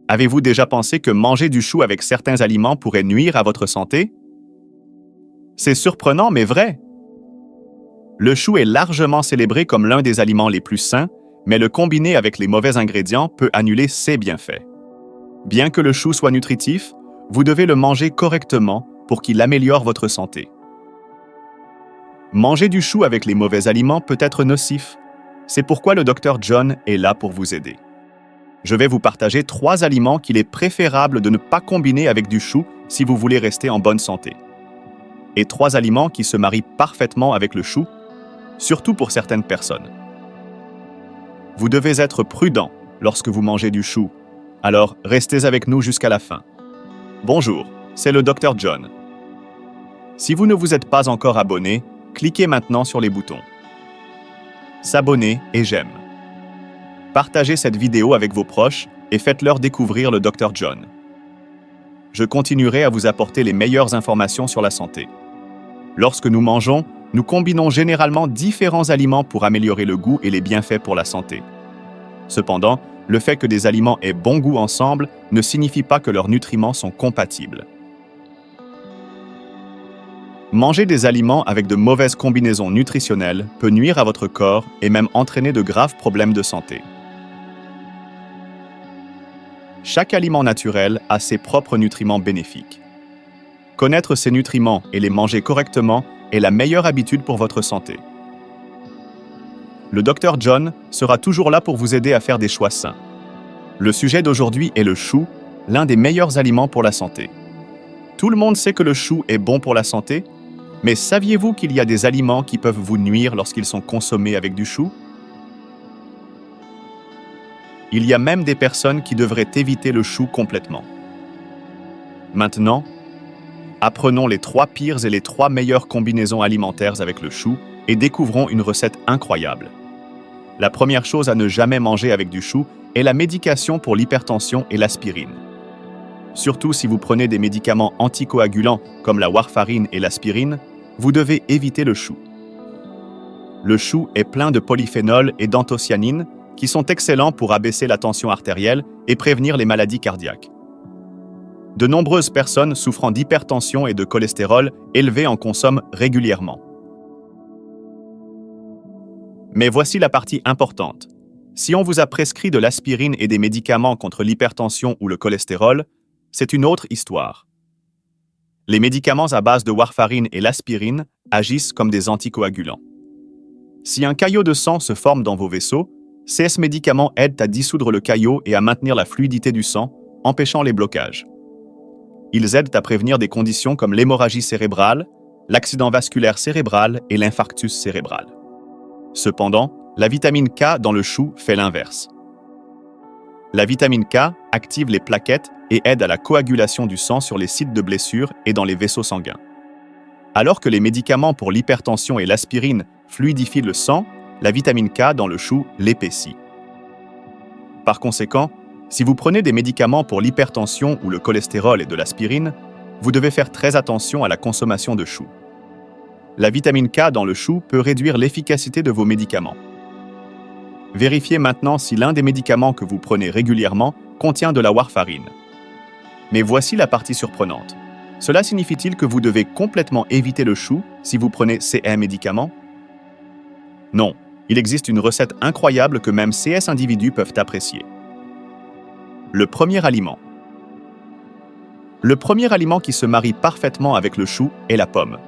Avez-vous déjà pensé que manger du chou avec certains aliments pourrait nuire à votre santé? C'est surprenant mais vrai. Le chou est largement célébré comme l'un des aliments les plus sains, mais le combiner avec les mauvais ingrédients peut annuler ses bienfaits. Bien que le chou soit nutritif, vous devez le manger correctement pour qu'il améliore votre santé. Manger du chou avec les mauvais aliments peut être nocif. C'est pourquoi le Dr John est là pour vous aider. Je vais vous partager 3 aliments qu'il est préférable de ne pas combiner avec du chou si vous voulez rester en bonne santé. Et 3 aliments qui se marient parfaitement avec le chou, surtout pour certaines personnes. Vous devez être prudent lorsque vous mangez du chou, alors restez avec nous jusqu'à la fin. Bonjour, c'est le Dr John. Si vous ne vous êtes pas encore abonné, cliquez maintenant sur les boutons s'abonner et j'aime. Partagez cette vidéo avec vos proches et faites-leur découvrir le Dr John. Je continuerai à vous apporter les meilleures informations sur la santé. Lorsque nous mangeons, nous combinons généralement différents aliments pour améliorer le goût et les bienfaits pour la santé. Cependant, le fait que des aliments aient bon goût ensemble ne signifie pas que leurs nutriments sont compatibles. Manger des aliments avec de mauvaises combinaisons nutritionnelles peut nuire à votre corps et même entraîner de graves problèmes de santé. Chaque aliment naturel a ses propres nutriments bénéfiques. Connaître ces nutriments et les manger correctement est la meilleure habitude pour votre santé. Le Dr John sera toujours là pour vous aider à faire des choix sains. Le sujet d'aujourd'hui est le chou, l'un des meilleurs aliments pour la santé. Tout le monde sait que le chou est bon pour la santé, mais saviez-vous qu'il y a des aliments qui peuvent vous nuire lorsqu'ils sont consommés avec du chou? Il y a même des personnes qui devraient éviter le chou complètement. Maintenant, apprenons les 3 pires et les 3 meilleures combinaisons alimentaires avec le chou et découvrons une recette incroyable. La première chose à ne jamais manger avec du chou est la médication pour l'hypertension et l'aspirine. Surtout si vous prenez des médicaments anticoagulants comme la warfarine et l'aspirine, vous devez éviter le chou. Le chou est plein de polyphénols et d'anthocyanines qui sont excellents pour abaisser la tension artérielle et prévenir les maladies cardiaques. De nombreuses personnes souffrant d'hypertension et de cholestérol élevé en consomment régulièrement. Mais voici la partie importante. Si on vous a prescrit de l'aspirine et des médicaments contre l'hypertension ou le cholestérol, c'est une autre histoire. Les médicaments à base de warfarine et l'aspirine agissent comme des anticoagulants. Si un caillot de sang se forme dans vos vaisseaux, ces médicaments aident à dissoudre le caillot et à maintenir la fluidité du sang, empêchant les blocages. Ils aident à prévenir des conditions comme l'hémorragie cérébrale, l'accident vasculaire cérébral et l'infarctus cérébral. Cependant, la vitamine K dans le chou fait l'inverse. La vitamine K active les plaquettes et aide à la coagulation du sang sur les sites de blessures et dans les vaisseaux sanguins. Alors que les médicaments pour l'hypertension et l'aspirine fluidifient le sang, la vitamine K dans le chou l'épaissit. Par conséquent, si vous prenez des médicaments pour l'hypertension ou le cholestérol et de l'aspirine, vous devez faire très attention à la consommation de chou. La vitamine K dans le chou peut réduire l'efficacité de vos médicaments. Vérifiez maintenant si l'un des médicaments que vous prenez régulièrement contient de la warfarine. Mais voici la partie surprenante. Cela signifie-t-il que vous devez complètement éviter le chou si vous prenez ces médicaments? Non, il existe une recette incroyable que même ces individus peuvent apprécier. Le premier aliment. Le premier aliment qui se marie parfaitement avec le chou est la pomme.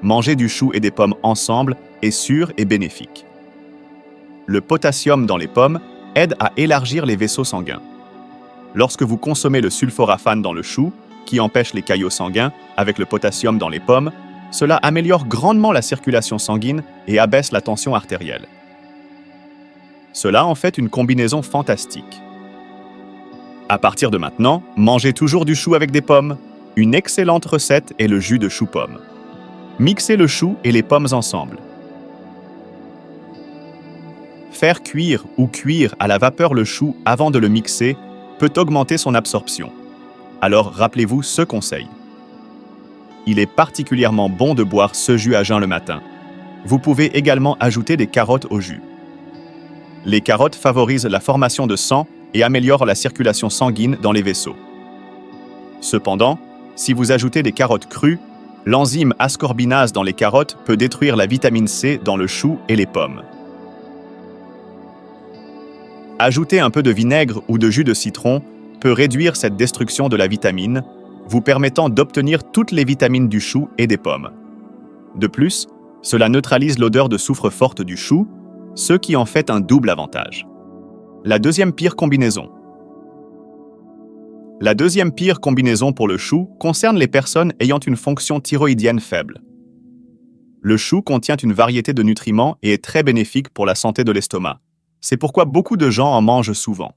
Manger du chou et des pommes ensemble est sûr et bénéfique. Le potassium dans les pommes aide à élargir les vaisseaux sanguins. Lorsque vous consommez le sulforaphane dans le chou, qui empêche les caillots sanguins, avec le potassium dans les pommes, cela améliore grandement la circulation sanguine et abaisse la tension artérielle. Cela en fait une combinaison fantastique. À partir de maintenant, mangez toujours du chou avec des pommes. Une excellente recette est le jus de chou-pomme. Mixez le chou et les pommes ensemble. Faire cuire ou cuire à la vapeur le chou avant de le mixer peut augmenter son absorption. Alors rappelez-vous ce conseil. Il est particulièrement bon de boire ce jus à jeun le matin. Vous pouvez également ajouter des carottes au jus. Les carottes favorisent la formation de sang et améliore la circulation sanguine dans les vaisseaux. Cependant, si vous ajoutez des carottes crues, l'enzyme ascorbinase dans les carottes peut détruire la vitamine C dans le chou et les pommes. Ajouter un peu de vinaigre ou de jus de citron peut réduire cette destruction de la vitamine, vous permettant d'obtenir toutes les vitamines du chou et des pommes. De plus, cela neutralise l'odeur de soufre forte du chou, ce qui en fait un double avantage. La deuxième pire combinaison. La deuxième pire combinaison pour le chou concerne les personnes ayant une fonction thyroïdienne faible. Le chou contient une variété de nutriments et est très bénéfique pour la santé de l'estomac. C'est pourquoi beaucoup de gens en mangent souvent.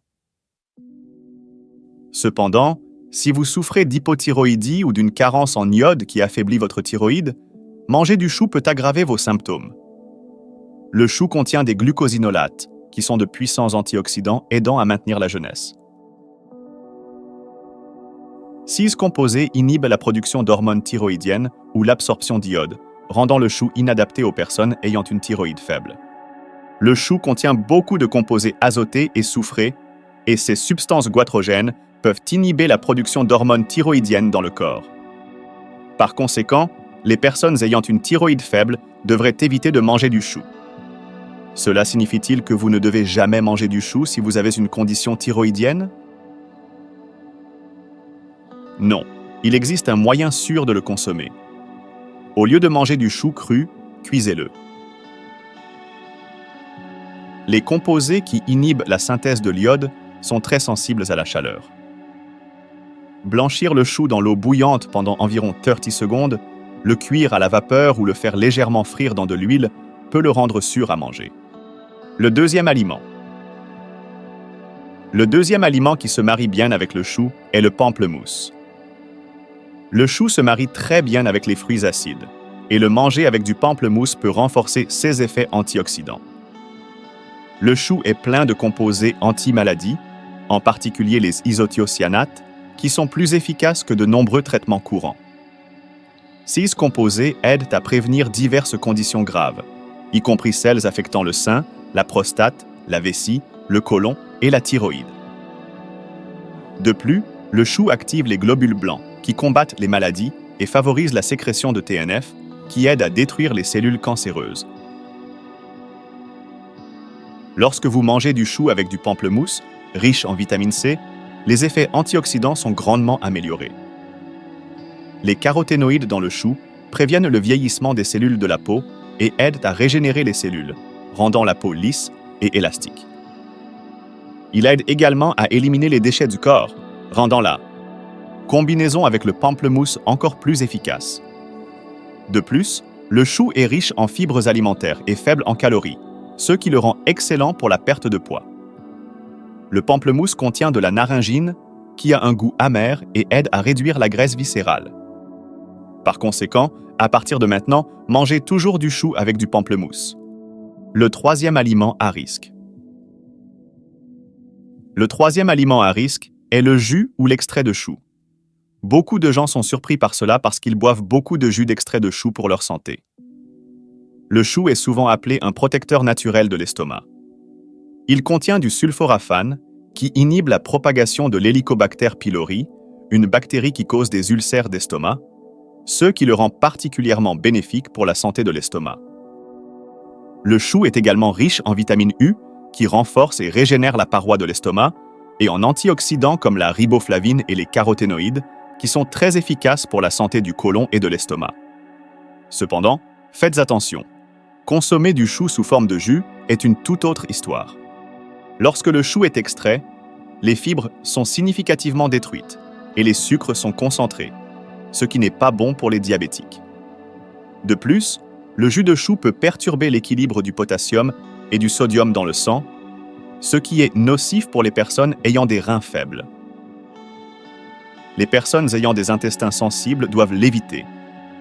Cependant, si vous souffrez d'hypothyroïdie ou d'une carence en iode qui affaiblit votre thyroïde, manger du chou peut aggraver vos symptômes. Le chou contient des glucosinolates, qui sont de puissants antioxydants aidant à maintenir la jeunesse. Ces composés inhibent la production d'hormones thyroïdiennes ou l'absorption d'iode, rendant le chou inadapté aux personnes ayant une thyroïde faible. Le chou contient beaucoup de composés azotés et soufrés, et ces substances goitrogènes peuvent inhiber la production d'hormones thyroïdiennes dans le corps. Par conséquent, les personnes ayant une thyroïde faible devraient éviter de manger du chou. Cela signifie-t-il que vous ne devez jamais manger du chou si vous avez une condition thyroïdienne? Non, il existe un moyen sûr de le consommer. Au lieu de manger du chou cru, cuisez-le. Les composés qui inhibent la synthèse de l'iode sont très sensibles à la chaleur. Blanchir le chou dans l'eau bouillante pendant environ 30 secondes, le cuire à la vapeur ou le faire légèrement frire dans de l'huile peut le rendre sûr à manger. Le deuxième aliment. Le deuxième aliment qui se marie bien avec le chou est le pamplemousse. Le chou se marie très bien avec les fruits acides, et le manger avec du pamplemousse peut renforcer ses effets antioxydants. Le chou est plein de composés anti-maladies, en particulier les isothiocyanates, qui sont plus efficaces que de nombreux traitements courants. Ces composés aident à prévenir diverses conditions graves, y compris celles affectant le sein, la prostate, la vessie, le côlon et la thyroïde. De plus, le chou active les globules blancs, qui combattent les maladies et favorisent la sécrétion de TNF, qui aide à détruire les cellules cancéreuses. Lorsque vous mangez du chou avec du pamplemousse, riche en vitamine C, les effets antioxydants sont grandement améliorés. Les caroténoïdes dans le chou préviennent le vieillissement des cellules de la peau et aident à régénérer les cellules, rendant la peau lisse et élastique. Il aide également à éliminer les déchets du corps, rendant la combinaison avec le pamplemousse encore plus efficace. De plus, le chou est riche en fibres alimentaires et faible en calories, ce qui le rend excellent pour la perte de poids. Le pamplemousse contient de la naringine, qui a un goût amer et aide à réduire la graisse viscérale. Par conséquent, à partir de maintenant, mangez toujours du chou avec du pamplemousse. Le troisième aliment à risque. Le troisième aliment à risque est le jus ou l'extrait de chou. Beaucoup de gens sont surpris par cela parce qu'ils boivent beaucoup de jus d'extrait de chou pour leur santé. Le chou est souvent appelé un protecteur naturel de l'estomac. Il contient du sulforaphane, qui inhibe la propagation de l'Helicobacter pylori, une bactérie qui cause des ulcères d'estomac, ce qui le rend particulièrement bénéfique pour la santé de l'estomac. Le chou est également riche en vitamine U, qui renforce et régénère la paroi de l'estomac, et en antioxydants comme la riboflavine et les caroténoïdes, qui sont très efficaces pour la santé du côlon et de l'estomac. Cependant, faites attention. Consommer du chou sous forme de jus est une toute autre histoire. Lorsque le chou est extrait, les fibres sont significativement détruites et les sucres sont concentrés, ce qui n'est pas bon pour les diabétiques. De plus, le jus de chou peut perturber l'équilibre du potassium et du sodium dans le sang, ce qui est nocif pour les personnes ayant des reins faibles. Les personnes ayant des intestins sensibles doivent l'éviter,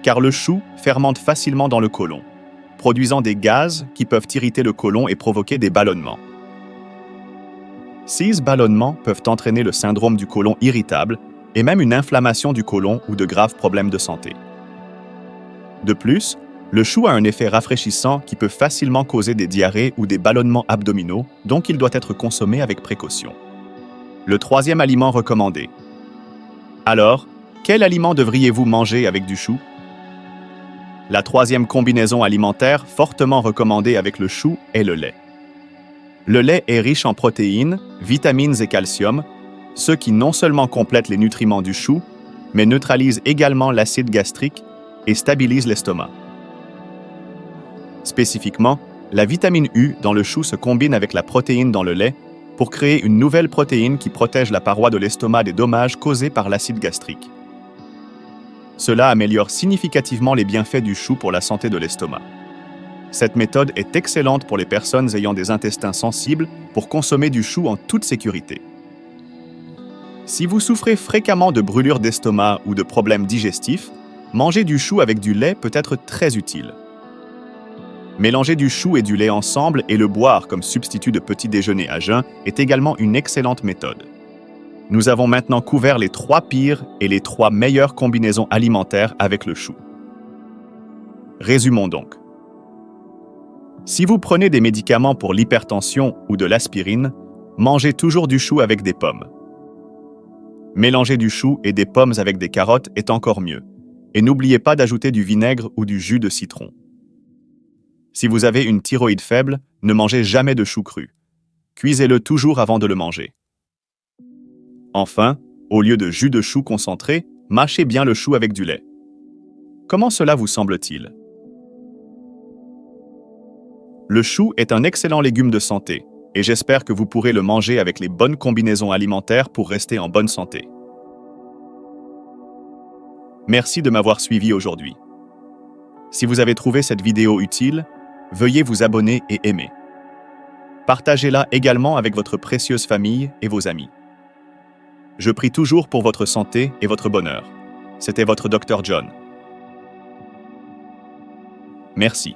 car le chou fermente facilement dans le côlon, produisant des gaz qui peuvent irriter le côlon et provoquer des ballonnements. Ces ballonnements peuvent entraîner le syndrome du côlon irritable et même une inflammation du côlon ou de graves problèmes de santé. De plus, le chou a un effet rafraîchissant qui peut facilement causer des diarrhées ou des ballonnements abdominaux, donc il doit être consommé avec précaution. Le troisième aliment recommandé. Alors, quel aliment devriez-vous manger avec du chou? La troisième combinaison alimentaire fortement recommandée avec le chou est le lait. Le lait est riche en protéines, vitamines et calcium, ce qui non seulement complète les nutriments du chou, mais neutralise également l'acide gastrique et stabilise l'estomac. Spécifiquement, la vitamine U dans le chou se combine avec la protéine dans le lait pour créer une nouvelle protéine qui protège la paroi de l'estomac des dommages causés par l'acide gastrique. Cela améliore significativement les bienfaits du chou pour la santé de l'estomac. Cette méthode est excellente pour les personnes ayant des intestins sensibles pour consommer du chou en toute sécurité. Si vous souffrez fréquemment de brûlures d'estomac ou de problèmes digestifs, manger du chou avec du lait peut être très utile. Mélanger du chou et du lait ensemble et le boire comme substitut de petit déjeuner à jeun est également une excellente méthode. Nous avons maintenant couvert les 3 pires et les 3 meilleures combinaisons alimentaires avec le chou. Résumons donc. Si vous prenez des médicaments pour l'hypertension ou de l'aspirine, mangez toujours du chou avec des pommes. Mélanger du chou et des pommes avec des carottes est encore mieux. Et n'oubliez pas d'ajouter du vinaigre ou du jus de citron. Si vous avez une thyroïde faible, ne mangez jamais de chou cru. Cuisez-le toujours avant de le manger. Enfin, au lieu de jus de chou concentré, mâchez bien le chou avec du lait. Comment cela vous semble-t-il? Le chou est un excellent légume de santé, et j'espère que vous pourrez le manger avec les bonnes combinaisons alimentaires pour rester en bonne santé. Merci de m'avoir suivi aujourd'hui. Si vous avez trouvé cette vidéo utile, veuillez vous abonner et aimer. Partagez-la également avec votre précieuse famille et vos amis. Je prie toujours pour votre santé et votre bonheur. C'était votre Dr John. Merci.